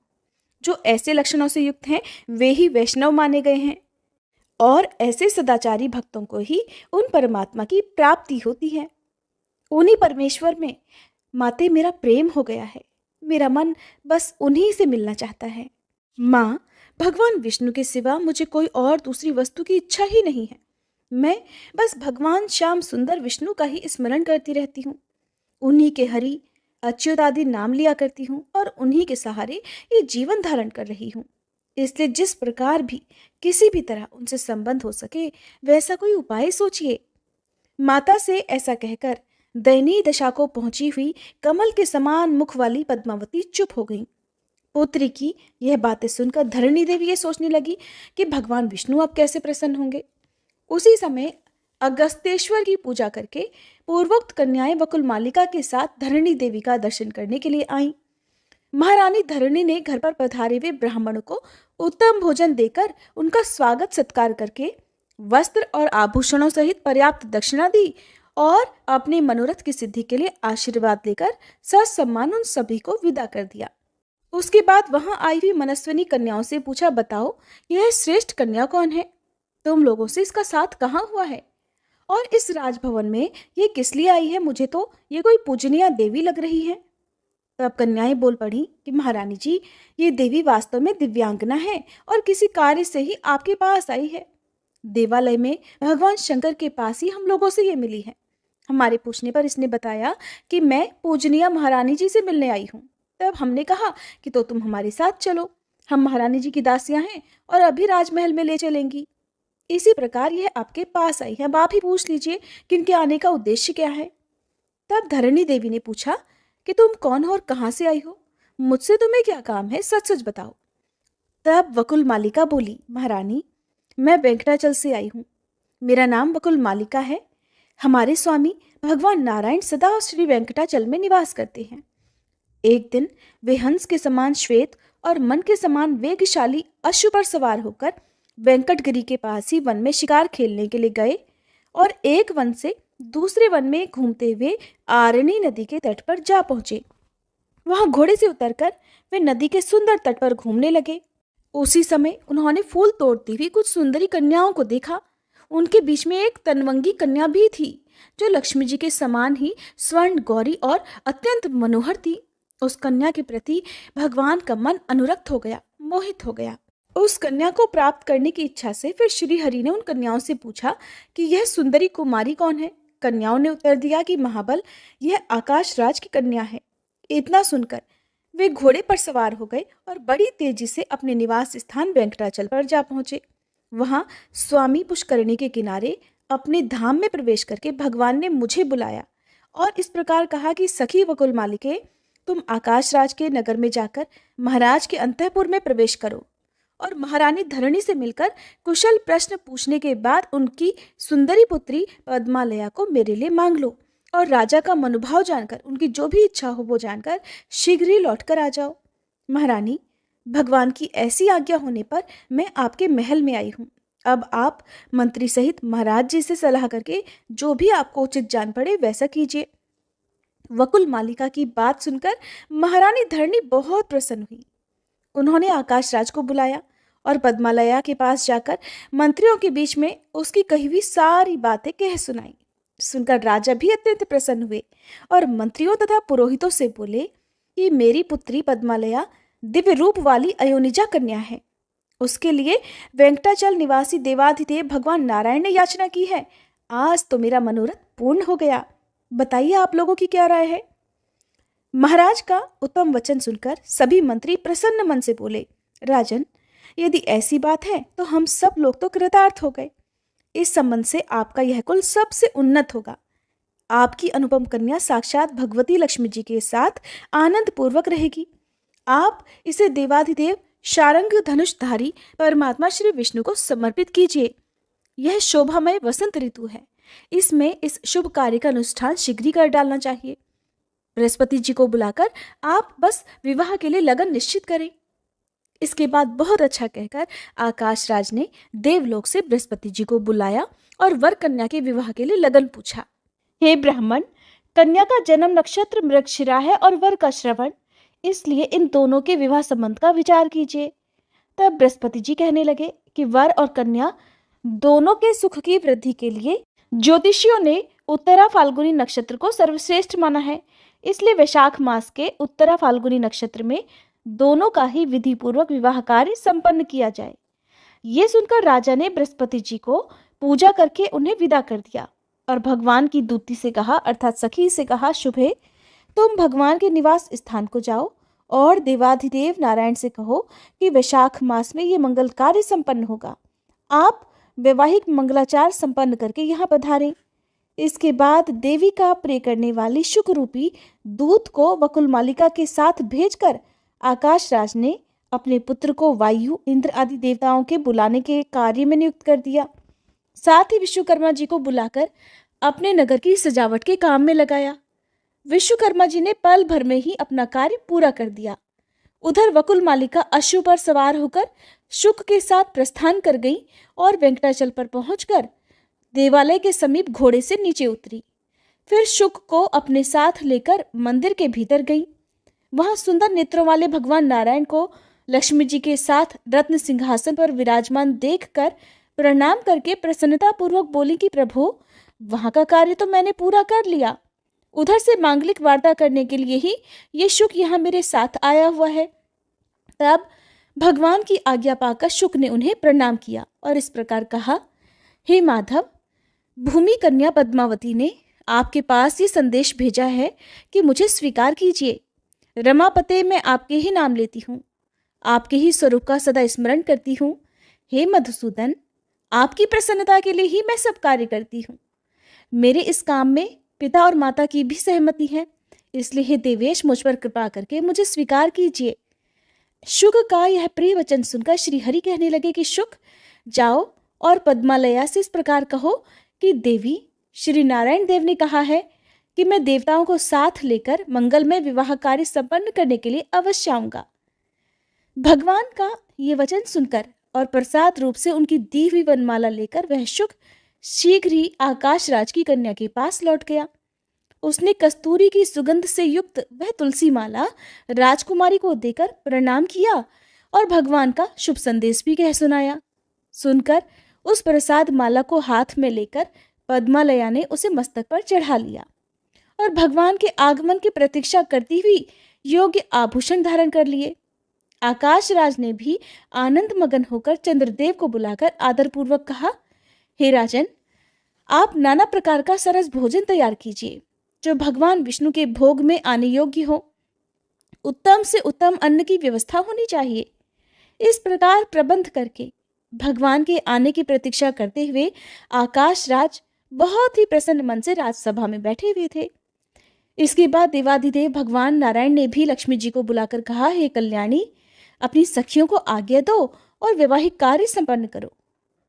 जो ऐसे लक्षणों से युक्त हैं, वे ही वैष्णव माने गए हैं और ऐसे सदाचारी भक्तों को ही उन परमात्मा की प्राप्ति होती है। उन्हीं परमेश्वर में माते मेरा प्रेम हो गया है। मेरा मन बस उन्हीं से मिलना चाहता है। माँ, भगवान विष्णु के सिवा मुझे कोई और दूसरी वस्तु की इच्छा ही नहीं है। मैं बस भगवान श्याम सुंदर विष्णु का ही स्मरण करती रहती हूँ। उन्हीं के हरि अच्युत आदि नाम लिया करती हूँ और उन्हीं के सहारे ये जीवन धारण कर रही हूँ। इसलिए जिस प्रकार भी किसी भी तरह उनसे संबंध हो सके, वैसा कोई उपाय सोचिए। माता से ऐसा कहकर दयनीय दशा को पहुंची हुई कमल के समान मुख वाली पद्मावती चुप हो गई। पुत्री की यह बातें सुनकर धरणी देवी ये सोचने लगी कि भगवान विष्णु अब कैसे प्रसन्न होंगे। उसी समय अगस्तेश्वर की पूजा करके पूर्वोक्त कन्याएं वकुल मालिका के साथ धरणी देवी का दर्शन करने के लिए आईं। महारानी धरणी ने घर पर पधारे हुए ब्राह्मणों को उत्तम भोजन देकर उनका स्वागत सत्कार करके वस्त्र और आभूषणों सहित पर्याप्त दक्षिणा दी और अपने मनोरथ की सिद्धि के लिए आशीर्वाद लेकर ससम्मान उन सभी को विदा कर दिया। उसके बाद वहां आई हुई मनस्विनी कन्याओं से पूछा, बताओ यह श्रेष्ठ कन्या कौन है? तुम लोगों से इसका साथ कहाँ हुआ है और इस राजभवन में ये किस लिए आई है? मुझे तो ये कोई पूजनीय देवी लग रही है। तब कन्याएं बोल पड़ी कि महारानी जी, ये देवी वास्तव में दिव्यांगना है और किसी कार्य से ही आपके पास आई है। देवालय में भगवान शंकर के पास ही हम लोगों से ये मिली है। हमारे पूछने पर इसने बताया कि मैं पूजनीय महारानी जी से मिलने आई हूँ। तब हमने कहा कि तो तुम हमारे साथ चलो, हम महारानी जी की दासियां हैं और अभी राजमहल में ले चलेंगी। इसी प्रकार यह आपके पास आई है। अब आप ही पूछ लीजिए कि इनके आने का उद्देश्य क्या है। तब धरणी देवी ने पूछा कि तुम कौन हो और कहाँ से आई हो? मुझसे तुम्हें क्या काम है, सच सच बताओ। तब वकुल मालिका बोली, महारानी मैं वेंकटाचल से आई हूँ। मेरा नाम वकुल मालिका है। हमारे स्वामी भगवान नारायण सदा श्री वेंकटाचल में निवास करते हैं। एक दिन वे हंस के समान श्वेत और मन के समान वेगशाली अश्व पर सवार होकर वेंकटगिरी के पास ही वन में शिकार खेलने के लिए गए और एक वन से दूसरे वन में घूमते हुए आरणी नदी के तट पर जा पहुंचे। वहां घोड़े से उतरकर वे नदी के सुंदर तट पर घूमने लगे। उसी समय उन्होंने फूल तोड़ती हुई कुछ सुंदरी कन्याओं को देखा। उनके बीच में एक तनवंगी कन्या भी थी जो लक्ष्मी जी के समान ही स्वर्ण गौरी और अत्यंत मनोहर थी। उस कन्या के प्रति भगवान का मन अनुरक्त हो गया, मोहित हो गया। उस कन्या को प्राप्त करने की इच्छा से फिर श्री हरि ने उन कन्याओं से पूछा कि यह सुंदरी कुमारी कौन है? कन्याओं ने उत्तर दिया कि महाबल, यह आकाश राज की कन्या है। इतना सुनकर वे घोड़े पर सवार हो गए और बड़ी तेजी से अपने निवास स्थान वेंकटाचल पर जा पहुंचे। वहां स्वामी पुष्करणी के किनारे अपने धाम में प्रवेश करके भगवान ने मुझे बुलाया और इस प्रकार कहा कि सखी वकुल मालिके, तुम आकाश राज के नगर में जाकर महाराज के अंतःपुर में प्रवेश करो और महारानी धरणी से मिलकर कुशल प्रश्न पूछने के बाद उनकी सुंदरी पुत्री पद्मालया को मेरे लिए मांग लो और राजा का मनोभाव जानकर, उनकी जो भी इच्छा हो वो जानकर शीघ्र ही लौटकर आ जाओ। महारानी, भगवान की ऐसी आज्ञा होने पर मैं आपके महल में आई हूँ। अब आप मंत्री सहित महाराज जी से सलाह करके जो भी आपको उचित जान पड़े वैसा कीजिए। वकुल मालिका की बात सुनकर महारानी धरणी बहुत प्रसन्न हुई। उन्होंने आकाश राज को बुलाया और पद्मालया के पास जाकर मंत्रियों के बीच में उसकी कही हुई सारी बातें कह सुनाई। सुनकर राजा भी अत्यंत प्रसन्न हुए और मंत्रियों तथा पुरोहितों से बोले कि मेरी पुत्री पद्मालया दिव्य रूप वाली अयोनिजा कन्या है। उसके लिए वेंकटाचल निवासी देवाधिदेव भगवान नारायण ने याचना की है। आज तो मेरा मनोरथ पूर्ण हो गया। बताइए आप लोगों की क्या राय है? महाराज का उत्तम वचन सुनकर सभी मंत्री प्रसन्न मन से बोले, राजन, यदि ऐसी बात है तो हम सब लोग तो कृतार्थ हो गए। इस संबंध से आपका यह कुल सबसे उन्नत होगा। आपकी अनुपम कन्या साक्षात भगवती लक्ष्मी जी के साथ आनंद पूर्वक रहेगी। आप इसे देवाधिदेव शारंग धनुषधारी परमात्मा श्री विष्णु को समर्पित कीजिए। यह शोभामय वसंत ऋतु है। इसमें इस शुभ कार्य का अनुष्ठान शीघ्र ही कर डालना चाहिए। बृहस्पति जी को बुलाकर आप बस विवाह के लिए लगन निश्चित करें। इसके बाद बहुत अच्छा कहकर आकाश राज ने देवलोक से बृहस्पति जी को बुलाया और वर कन्या के विवाह के लिए लगन पूछा। हे ब्राह्मण, कन्या का जन्म नक्षत्र मृगशिरा है और वर का श्रवण, इसलिए इन दोनों के विवाह संबंध का विचार कीजिए। तब बृहस्पति जी कहने लगे कि वर और कन्या दोनों के सुख की वृद्धि के लिए ज्योतिषियों ने उत्तरा फाल्गुनी नक्षत्र को सर्वश्रेष्ठ माना है। इसलिए वैशाख मास के उत्तरा फाल्गुनी नक्षत्र में दोनों का ही विधि पूर्वक विवाह कार्य संपन्न किया जाए। ये सुनकर राजा ने बृहस्पति जी को पूजा करके उन्हें विदा कर दिया और भगवान की दूती से कहा, अर्थात सखी से कहा, शुभे, तुम भगवान के निवास स्थान को जाओ और देवाधिदेव नारायण से कहो कि वैशाख मास में ये मंगल कार्य संपन्न होगा। आप वैवाहिक मंगलाचार संपन्न करके यहाँ पधारें। इसके बाद देवी का प्रिय करने वाली शुक रूपी दूत को वकुल मालिका के साथ भेजकर आकाश राज ने अपने पुत्र को वायु, इंद्र आदि देवताओं के बुलाने के कार्य में नियुक्त कर दिया। साथ ही विश्वकर्मा जी को बुलाकर अपने नगर की सजावट के काम में लगाया। विश्वकर्मा जी ने पल भर में ही अपना कार्य पूरा कर दिया। उधर वकुल मालिका अश्व पर सवार होकर शुक के साथ प्रस्थान कर गई और वेंकटाचल पर पहुंचकर देवालय के समीप घोड़े से नीचे उतरी। फिर शुक को अपने साथ लेकर मंदिर के भीतर गई। वहां सुंदर नेत्रों वाले भगवान नारायण को लक्ष्मी जी के साथ रत्न सिंहासन पर विराजमान देखकर प्रणाम करके प्रसन्नता पूर्वक बोली कि प्रभु, वहां का कार्य तो मैंने पूरा कर लिया। उधर से मांगलिक वार्ता करने के लिए ही ये शुक यहाँ मेरे साथ आया हुआ है। तब भगवान की आज्ञा पाकर शुक ने उन्हें प्रणाम किया और इस प्रकार कहा, हे माधव, भूमि कन्या पद्मावती ने आपके पास ये संदेश भेजा है कि मुझे स्वीकार कीजिए। रमापते मैं आपके ही नाम लेती हूँ, आपके ही स्वरूप का सदा स्मरण करती हूँ। हे मधुसूदन, आपकी प्रसन्नता के लिए ही मैं सब कार्य करती हूँ। मेरे इस काम में पिता और माता की भी सहमति है, इसलिए हे देवेश, मुझ पर कृपा करके मुझे स्वीकार कीजिए। शुक का यह प्रिय वचन सुनकर श्री हरि कहने लगे कि शुक, जाओ और पद्मालया से इस प्रकार कहो कि देवी, श्री नारायण देव ने कहा है कि मैं देवताओं को साथ लेकर मंगलमय विवाह कार्य संपन्न करने के लिए अवश्य आऊंगा। भगवान का ये वचन सुनकर और प्रसाद रूप से उनकी दी हुई वनमाला लेकर वह शुक शीघ्र ही आकाश राज की कन्या के पास लौट गया। उसने कस्तूरी की सुगंध से युक्त वह तुलसी माला राजकुमारी को देकर प्रणाम किया और भगवान का शुभ संदेश भी कह सुनाया। सुनकर उस प्रसाद माला को हाथ में लेकर पद्मालया ने उसे मस्तक पर चढ़ा लिया और भगवान के आगमन की प्रतीक्षा करती हुई योग्य आभूषण धारण कर लिए। आकाश राज ने भी आनंद मगन होकर चंद्रदेव को बुलाकर आदरपूर्वक कहा, हे राजन, आप नाना प्रकार का सरस भोजन तैयार कीजिए जो भगवान विष्णु के भोग में आने योग्य हो। उत्तम से उत्तम अन्न की व्यवस्था होनी चाहिए। इस प्रकार प्रबंध करके भगवान के आने की प्रतीक्षा करते हुए आकाश राज बहुत ही प्रसन्न मन से राजसभा में बैठे हुए थे। इसके बाद देवाधिदेव भगवान नारायण ने भी लक्ष्मी जी को बुलाकर कहा, हे कल्याणी, अपनी सखियों को आज्ञा दो और वैवाहिक कार्य संपन्न करो।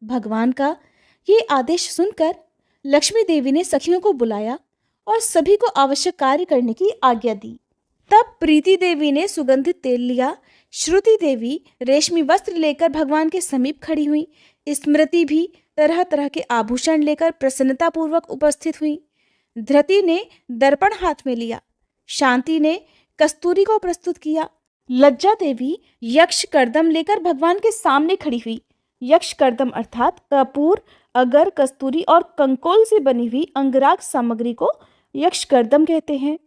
भगवान का ये आदेश सुनकर लक्ष्मी देवी ने सखियों को बुलाया और सभी को आवश्यक कार्य करने की आज्ञा दी। तब प्रीति देवी ने सुगंधित तेल लिया, श्रुति देवी रेशमी वस्त्र लेकर भगवान के समीप खड़ी हुई, स्मृति भी तरह तरह के आभूषण लेकर प्रसन्नता पूर्वक उपस्थित हुई। धृति ने दर्पण हाथ में लिया, शांति ने कस्तूरी को प्रस्तुत किया, लज्जा देवी यक्ष कर्दम लेकर भगवान के सामने खड़ी हुई। यक्ष कर्दम अर्थात कपूर, अगर, कस्तूरी और कंकोल से बनी हुई अंगराग सामग्री को यक्ष कर्दम कहते हैं।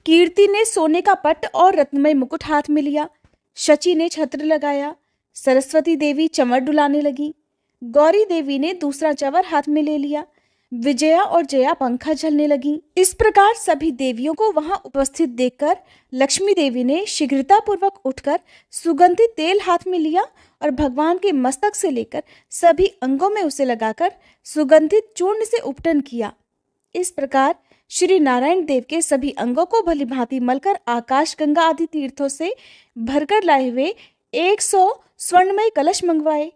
कीर्ति ने सोने का पट और रत्नमय मुकुट हाथ में लिया, शची ने छत्र लगाया, सरस्वती देवी चमर डुलाने लगी, गौरी देवी ने दूसरा चवर हाथ में ले लिया, विजया और जया पंखा झलने लगी। इस प्रकार सभी देवियों को वहां उपस्थित देखकर लक्ष्मी देवी ने शीघ्रता पूर्वक उठकर सुगंधित तेल हाथ में लिया और भगवान के मस्तक से लेकर सभी अंगों में उसे लगाकर सुगंधित चूर्ण से उपटन किया। इस प्रकार श्री नारायण देव के सभी अंगों को भली भांति मलकर आकाश गंगा आदि तीर्थों से भरकर लाए हुए 100 स्वर्णमय कलश मंगवाए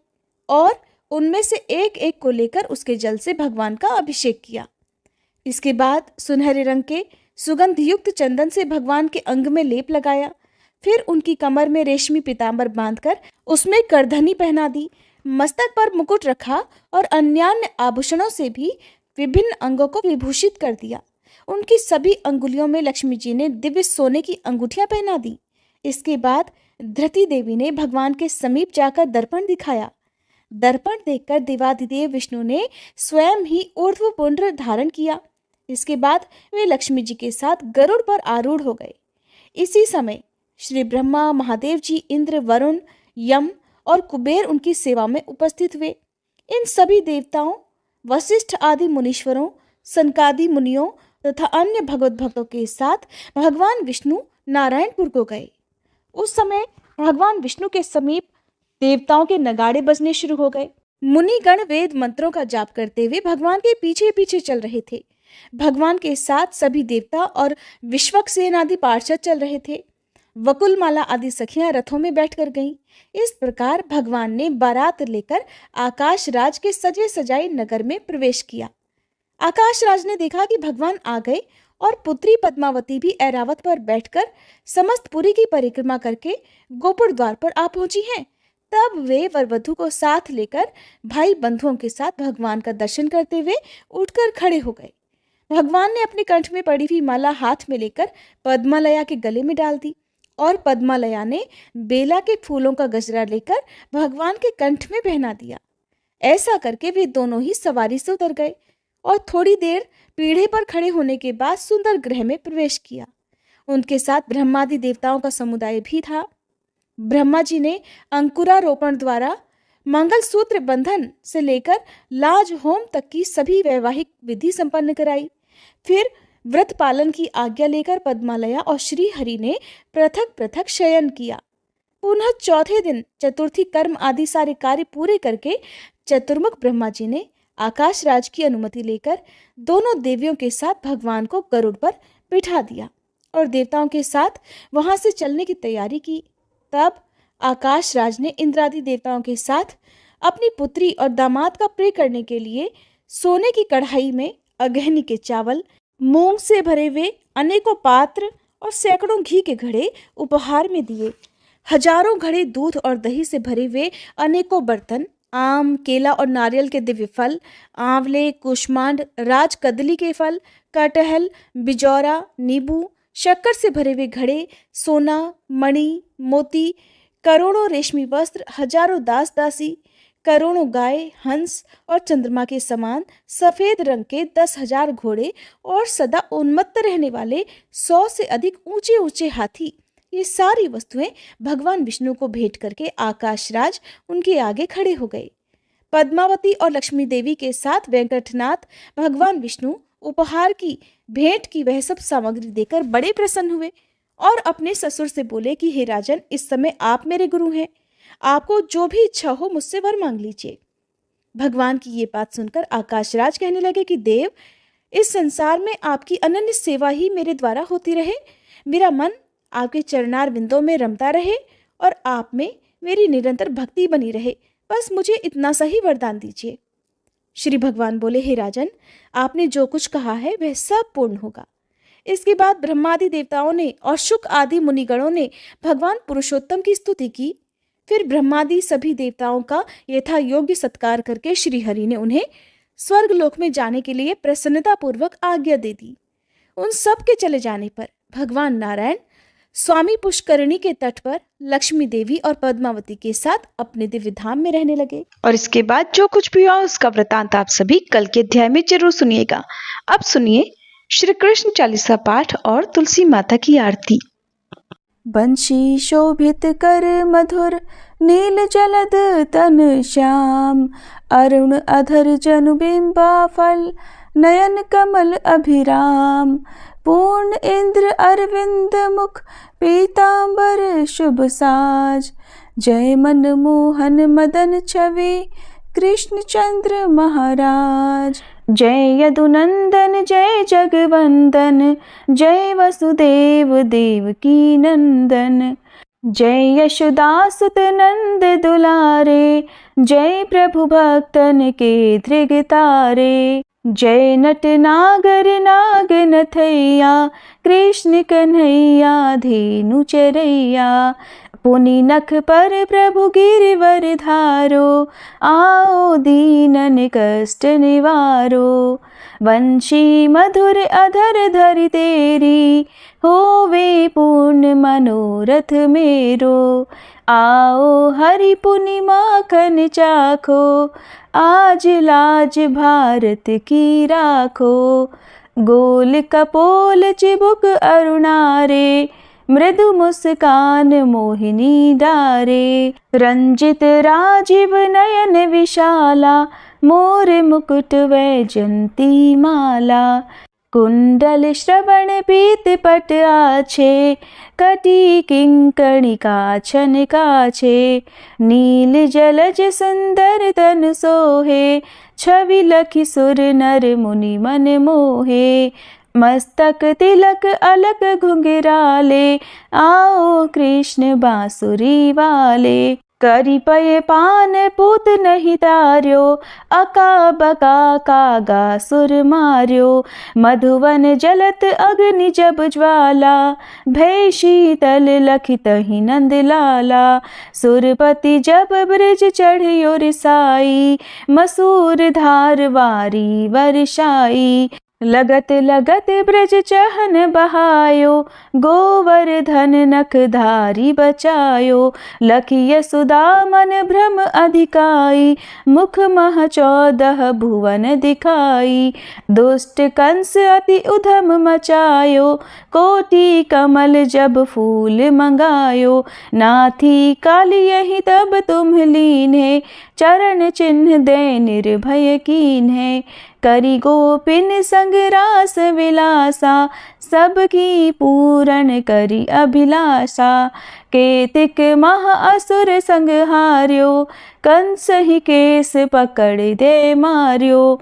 और उनमें से एक एक को लेकर उसके जल से भगवान का अभिषेक किया। इसके बाद सुनहरे रंग के सुगंध युक्त चंदन से भगवान के अंग में लेप लगाया। फिर उनकी कमर में रेशमी पीतांबर बांधकर उसमें करधनी पहना दी, मस्तक पर मुकुट रखा और अन्यान्य आभूषणों से भी विभिन्न अंगों को विभूषित कर दिया। उनकी सभी अंगुलियों में लक्ष्मी जी ने दिव्य सोने की अंगूठियां पहना दी। इसके बाद धृति देवी ने भगवान के समीप जाकर दर्पण दिखाया। दर्पण देखकर देवाधिदेव विष्णु ने स्वयं ही ऊर्ध्वपुंड धारण किया। इसके बाद वे लक्ष्मी जी के साथ गरुड़ पर आरूढ़ हो गए। इसी समय श्री ब्रह्मा, महादेव जी, इंद्र, वरुण, यम और कुबेर उनकी सेवा में उपस्थित हुए। इन सभी देवताओं, वशिष्ठ आदि मुनीश्वरों, सनकादि मुनियों तथा अन्य भगवत भक्तों के साथ भगवान विष्णु नारायणपुर को गए। उस समय भगवान विष्णु के समीप देवताओं के नगाड़े बजने शुरू हो गए। मुनिगण वेद मंत्रों का जाप करते हुए भगवान के पीछे पीछे चल रहे थे। भगवान के साथ सभी देवता और विश्वक्सेन आदि पार्षद चल रहे थे। वकुलमाला आदि सखियां रथों में बैठकर गईं। इस प्रकार भगवान ने बारात लेकर आकाश राज के सजे सजाए नगर में प्रवेश किया। आकाश राज ने देखा कि भगवान आ गए और पुत्री पद्मावती भी ऐरावत पर बैठकर समस्त पुरी की परिक्रमा करके गोपुर द्वार पर आ पहुंची हैं। तब वे वर वधू को साथ लेकर भाई बंधुओं के साथ भगवान का दर्शन करते हुए उठकर खड़े हो गए। भगवान ने अपने कंठ में पड़ी हुई माला हाथ में लेकर पद्मालया के गले में डाल दी और पद्मालया ने बेला के फूलों का गजरा लेकर भगवान के कंठ में पहना दिया। ऐसा करके वे दोनों ही सवारी से उतर गए और थोड़ी देर पीढ़े पर खड़े होने के बाद सुंदर गृह में प्रवेश किया। उनके साथ ब्रह्मादि देवताओं का समुदाय भी था। ब्रह्मा जी ने अंकुरारोपण द्वारा मंगल सूत्र बंधन से लेकर लाज होम तक की सभी वैवाहिक विधि संपन्न कराई। फिर व्रत पालन की आज्ञा लेकर पद्मालया और श्री हरि ने पृथक पृथक शयन किया। पुनः चौथे दिन चतुर्थी कर्म आदि सारे कार्य पूरे करके चतुर्मुख ब्रह्मा जी ने आकाश राज की अनुमति लेकर दोनों देवियों के साथ भगवान को गरुड़ पर बिठा दिया और देवताओं के साथ वहां से चलने की तैयारी की। तब आकाश राज ने इंद्रादि देवताओं के साथ अपनी पुत्री और दामाद का प्रिय करने के लिए सोने की कढ़ाई में अगहनी के चावल, मूंग से भरे हुए अनेकों पात्र और सैकड़ों घी के घड़े उपहार में दिए। हजारों घड़े दूध और दही से भरे हुए अनेकों बर्तन, आम, केला और नारियल के दिव्य फल, आंवले, कुष्मांड, राज कदली के फल, कटहल, बिजौरा, नींबू, शक्कर से भरे हुए घड़े, सोना, मणि, मोती, करोड़ों रेशमी वस्त्र, हजारों दास दासी, करोड़ों गाय, हंस और चंद्रमा के समान सफेद रंग के 10,000 घोड़े और सदा उन्मत्त रहने वाले 100 से अधिक ऊंचे ऊंचे हाथी, ये सारी वस्तुएं भगवान विष्णु को भेंट करके आकाशराज उनके आगे खड़े हो गए। पद्मावती और लक्ष्मी देवी के साथ वेंकटनाथ भगवान विष्णु उपहार की भेंट की वह सब सामग्री देकर बड़े प्रसन्न हुए और अपने ससुर से बोले कि हे राजन, इस समय आप मेरे गुरु हैं, आपको जो भी इच्छा हो मुझसे वर मांग लीजिए। भगवान की ये बात सुनकर आकाशराज कहने लगे कि देव, इस संसार में आपकी अनन्य सेवा ही मेरे द्वारा होती रहे, मेरा मन आपके चरणार बिंदों में रमता रहे और आप में मेरी निरंतर भक्ति बनी रहे, बस मुझे इतना सा ही वरदान दीजिए। श्री भगवान बोले, हे राजन, आपने जो कुछ कहा है वह सब पूर्ण होगा। इसके बाद ब्रह्मादि देवताओं ने और शुक आदि मुनिगणों ने भगवान पुरुषोत्तम की स्तुति की। फिर ब्रह्मादि सभी देवताओं का यथा योग्य सत्कार करके श्री हरि ने उन्हें स्वर्ग लोक में जाने के लिए प्रसन्नता पूर्वक आज्ञा दे दी। उन सब के चले जाने पर भगवान नारायण स्वामी पुष्करणी के तट पर लक्ष्मी देवी और पद्मावती के साथ अपने दिव्य धाम में रहने लगे। और इसके बाद जो कुछ भी हुआ उसका वृतांत आप सभी कल के अध्याय में जरूर सुनिएगा। अब सुनिए श्री कृष्ण चालीसा पाठ और तुलसी माता की आरती। बंशी शोभित कर मधुर नील जलद तन श्याम, अरुण अधर जनु बिंबा फल नयन कमल अभिराम, पूर्ण इंद्र अरविंद मुख पीतांबर शुभ साज, जय मन मोहन मदन छवि कृष्ण चंद्र महाराज। जय यदुनंदन जय जगवंदन, जय वसुदेव देवकी नंदन, जय यशोदासुत नंद दुलारे, जय प्रभु भक्तन के धृग तारे, जय नट नागर नाग नथैया, कृष्ण कन्हैया धेनु चरैया, पुनि नख पर प्रभु गिरिवर धारो, आओ दीनन कष्ट निवारो, वंशी मधुर अधर धरि तेरी, होवे पूर्ण मनोरथ मेरो, आओ हरि पुनि माखन चाखो, आज लाज भारत की राखो, गोल कपोल चिबुक अरुणारे, मृदु मुस्कान मोहिनी डारे, रंजित राजीव नयन विशाला, मोर मुकुट वैजंती माला, कुंडल श्रवण पीत पट आछे, कटी किंकणिका छन काछे, नील जलज सुंदर तन सोहे, छवि लखि सुर नर मुनि मन मोहे, मस्तक तिलक अलक घुंघराले, आओ कृष्ण बांसुरी वाले। करी पय पान पूत नहीं तार्यो, अका बका कागा सुर मार्यो। मधुवन जलत अग्नि जब ज्वाला, भय शीतल लखित ही नंद लाला। सुरपति जब ब्रज चढ़ियो रिसाई, मसूर धार वारी वर्षाई। लगत लगत ब्रज चहन बहायो, गोवर्धन नखधारी बचायो। लखिय सुदा मन भ्रम अधिकाई, मुख मह 14 भुवन दिखाई। दुष्ट कंस अति उधम मचायो, कोटि कमल जब फूल मंगायो। नाथी काली यही तब तुम लीन्हे, चरण चिन्ह दे निर्भय कीन्हे। करी गोपिन संग रास विलासा, सबकी पूरन करी अभिलाषा। केतिक मह असुर संग हार्यो, कंस ही केस पकड़ दे मार्यो।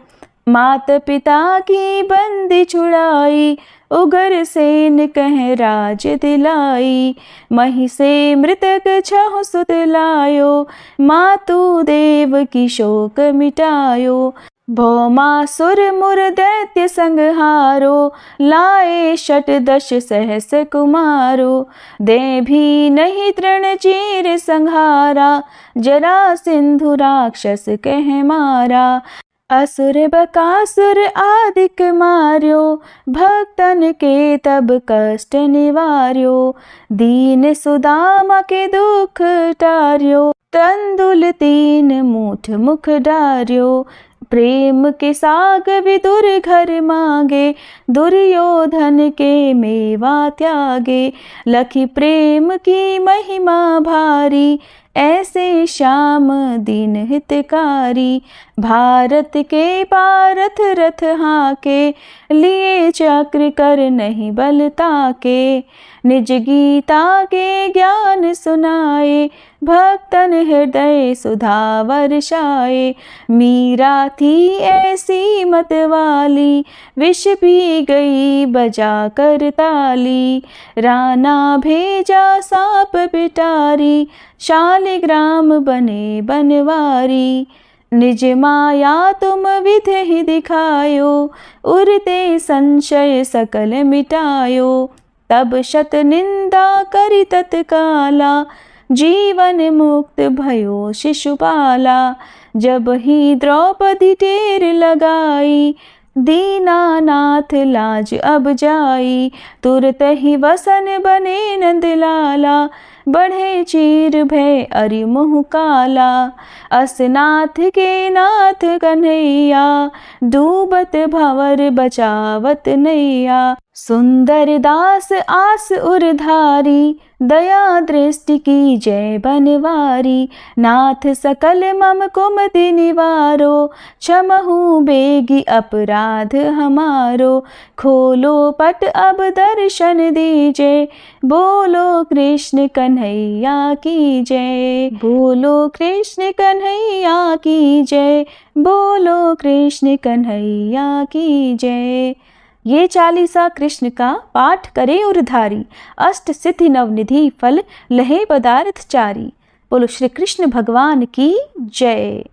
मात पिता की बंदी छुड़ाई, उगर सेन कह राज दिलाई। मही से मृतक 6 सुत लायो, मातु देव की शोक मिटायो। भौमासुर मुर दैत्य संहारो, लाए 10 सहस कुमारो। दे भी नहीं तृण चीर संहारा, जरा सिंधु राक्षस कह मारा। असुर बकासुर आदिक मार्यो, भक्तन के तब कष्ट निवार्यो। दीन सुदामा के दुख टार्यो, तंदुल 3 मूठ मुख डार्यो। प्रेम के साग विदुर घर मांगे, दुर्योधन के मेवा त्यागे। लखी प्रेम की महिमा भारी, ऐसे श्याम दीन हितकारी। भारत के पारथ रथ हाके, लिए चक्र कर नहीं बल ताके। निज गीता के ज्ञान सुनाए, भक्तन हृदय सुधा वर्षाए। मीरा थी ऐसी मत वाली, विष पी गई बजा कर ताली। राना भेजा सांप पिटारी, शालिग्राम बने बनवारी। निज माया तुम विधि ही दिखायो, उरते संशय सकल मिटायो। तब शत निंदा करी तत्काला, जीवन मुक्त भयो शिशुपाला। जब ही द्रौपदी टेर लगाई, दीनानाथ लाज अब जाई। तुरत ही वसन बने नंदलाला, बढ़े चीर भय अरि मुँह काला। असनाथ के नाथ कन्हैया, डूबत भंवर बचावत नैया। सुंदर दास आस उरधारी, दया दृष्टि की जय बनवारी। नाथ सकल मम कुमति निवारो, क्षमहु बेगी अपराध हमारो। खोलो पट अब दर्शन दीजे, बोलो कृष्ण कन्हैया की जय। बोलो कृष्ण कन्हैया की जय, बोलो कृष्ण कन्हैया की जय। ये 40 कृष्ण का पाठ करे उरधारी, अष्ट सिद्धि नवनिधि फल लहे पदार्थ चारी। बोलो श्री कृष्ण भगवान की जय।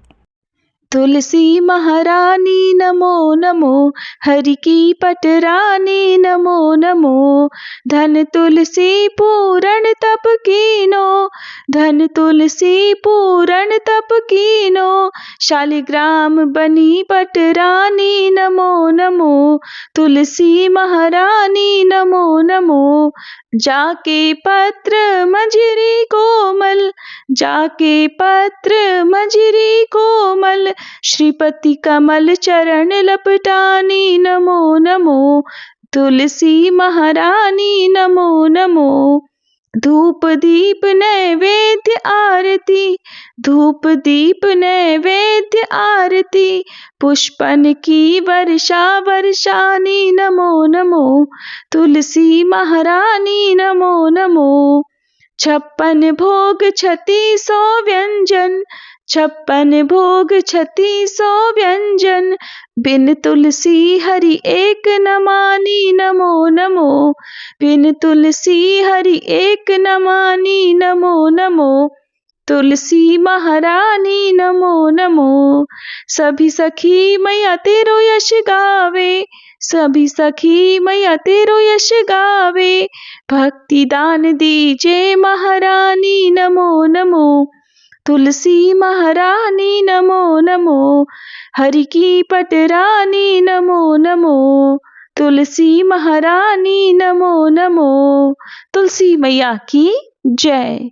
तुलसी महारानी नमो नमो, हरि की पटरानी नमो नमो। धन तुलसी पूरण तप कीनो, धन तुलसी पूरण तप कीनो। शालिग्राम बनी पटरानी नमो नमो, तुलसी महारानी नमो नमो। जाके पत्र मंजरी कोमल, जाके पत्र मंजरी कोमल। श्रीपति कमल चरण लपटानी नमो नमो, तुलसी महारानी नमो नमो। धूप दीप नैवेद्य आरती, धूप दीप नैवेद्य आरती। पुष्पन की वर्षा वर्षानी नमो नमो, तुलसी महारानी नमो नमो। 56 भोग 3600 व्यंजन, 56 भोग 3600 व्यंजन, बिन तुलसी हरि एक न मानी। नमो नमो, बिन तुलसी हरि एक न मानी। नमो नमो, तुलसी महारानी। नमो नमो, सभी सखी मैया तेरो यश गावे, सभी सखी मैया तेरो यश गावे। भक्ति दान दीजे महारानी। नमो नमो, तुलसी महारानी। नमो नमो, हरि की पटरानी। नमो नमो, तुलसी महारानी। नमो नमो, तुलसी मैया की जय।